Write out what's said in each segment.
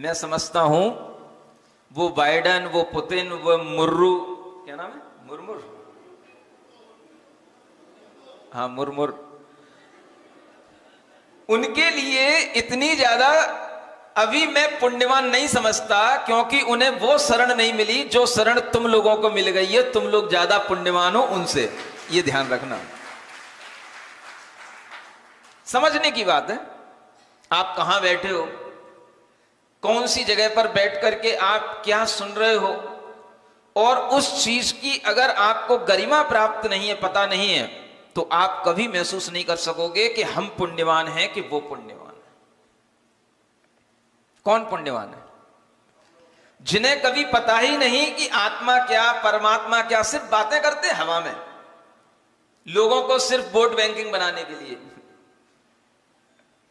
मैं समझता हूं वो बाइडन, वो पुतिन, वो मुर्रू, क्या नाम है, मुर्मुर, हाँ मुर्मुर, उनके लिए इतनी ज्यादा अभी मैं पुण्यवान नहीं समझता, क्योंकि उन्हें वो शरण नहीं मिली जो शरण तुम लोगों को मिल गई है। तुम लोग ज्यादा पुण्यवान हो उनसे, ये ध्यान रखना। समझने की बात है। आप कहां बैठे हो, कौन सी जगह पर बैठ करके आप क्या सुन रहे हो, और उस चीज की अगर आपको गरिमा प्राप्त नहीं है, पता नहीं है, तो आप कभी महसूस नहीं कर सकोगे कि हम पुण्यवान हैं कि वो पुण्यवान है। कौन पुण्यवान है? जिन्हें कभी पता ही नहीं कि आत्मा क्या, परमात्मा क्या, सिर्फ बातें करते हवा में, लोगों को सिर्फ वोट बैंकिंग बनाने के लिए।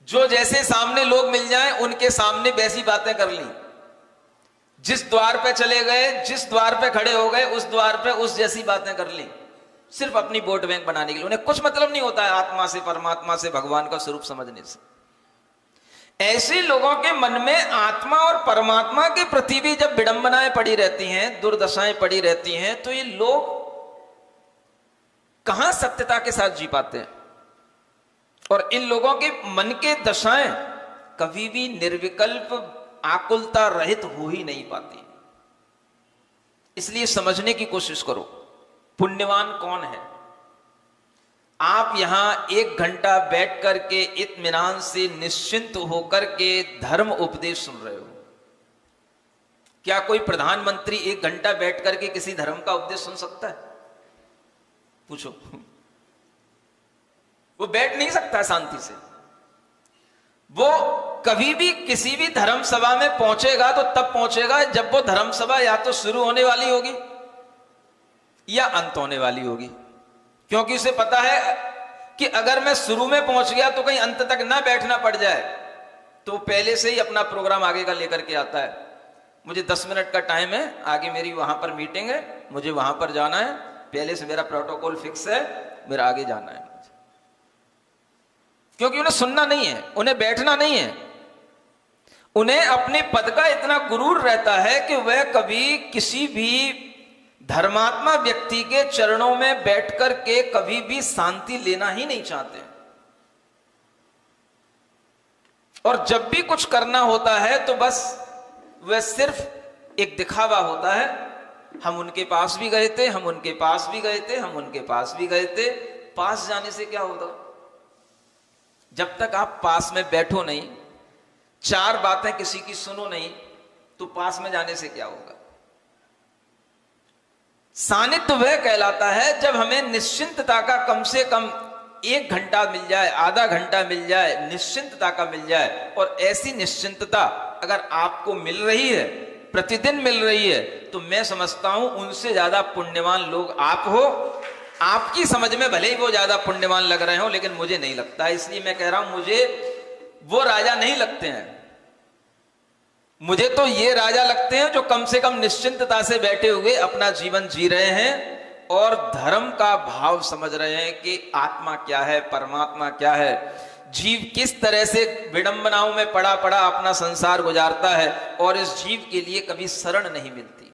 जो जैसे सामने लोग मिल जाएं उनके सामने वैसी बातें कर ली, जिस द्वार पे चले गए, जिस द्वार पे खड़े हो गए, उस द्वार पे उस जैसी बातें कर ली, सिर्फ अपनी वोट बैंक बनाने के लिए। उन्हें कुछ मतलब नहीं होता है आत्मा से, परमात्मा से, भगवान का स्वरूप समझने से। ऐसे लोगों के मन में आत्मा और परमात्मा के प्रति भी जब विडंबनाएं पड़ी रहती हैं, दुर्दशाएं पड़ी रहती हैं, तो ये लोग कहां सत्यता के साथ जी पाते हैं। और इन लोगों के मन के दशाएं कभी भी निर्विकल्प, आकुलता रहित हो ही नहीं पाती। इसलिए समझने की कोशिश करो पुण्यवान कौन है। आप यहां 1 घंटा बैठ करके इत्मीनान से निश्चिंत होकर के धर्म उपदेश सुन रहे हो। क्या कोई प्रधानमंत्री 1 घंटा बैठ करके किसी धर्म का उपदेश सुन सकता है? पूछो। वो बैठ नहीं सकता शांति से। वो कभी भी किसी भी धर्म सभा में पहुंचेगा तो तब पहुंचेगा जब वो धर्म सभा या तो शुरू होने वाली होगी या अंत होने वाली होगी, क्योंकि उसे पता है कि अगर मैं शुरू में पहुंच गया तो कहीं अंत तक ना बैठना पड़ जाए, तो पहले से ही अपना प्रोग्राम आगे का लेकर के आता है। मुझे 10 मिनट का टाइम है, आगे मेरी वहां पर मीटिंग है, मुझे वहां पर जाना है, पहले से मेरा प्रोटोकॉल फिक्स है, मेरा आगे जाना है। क्योंकि उन्हें सुनना नहीं है, उन्हें बैठना नहीं है। उन्हें अपने पद का इतना गुरूर रहता है कि वह कभी किसी भी धर्मात्मा व्यक्ति के चरणों में बैठकर के कभी भी शांति लेना ही नहीं चाहते। और जब भी कुछ करना होता है तो बस वह सिर्फ एक दिखावा होता है। हम उनके पास भी गए थे, हम उनके पास भी गए थे, हम उनके पास भी गए थे। पास जाने से क्या होता? जब तक आप पास में बैठो नहीं, 4 बातें किसी की सुनो नहीं, तो पास में जाने से क्या होगा? सानिध्य वह कहलाता है जब हमें निश्चिंतता का कम से कम 1 घंटा मिल जाए, आधा घंटा मिल जाए, निश्चिंतता का मिल जाए। और ऐसी निश्चिंतता अगर आपको मिल रही है, प्रतिदिन मिल रही है, तो मैं समझता हूं उनसे ज्यादा पुण्यवान लोग आप हो। आपकी समझ में भले ही वो ज्यादा पुण्यवान लग रहे हो, लेकिन मुझे नहीं लगता। इसलिए मैं कह रहा हूं मुझे वो राजा नहीं लगते हैं। मुझे तो ये राजा लगते हैं जो कम से कम निश्चिंतता से बैठे हुए अपना जीवन जी रहे हैं और धर्म का भाव समझ रहे हैं कि आत्मा क्या है, परमात्मा क्या है, जीव किस तरह से विडंबनाओं में पड़ा पड़ा अपना संसार गुजारता है, और इस जीव के लिए कभी शरण नहीं मिलती।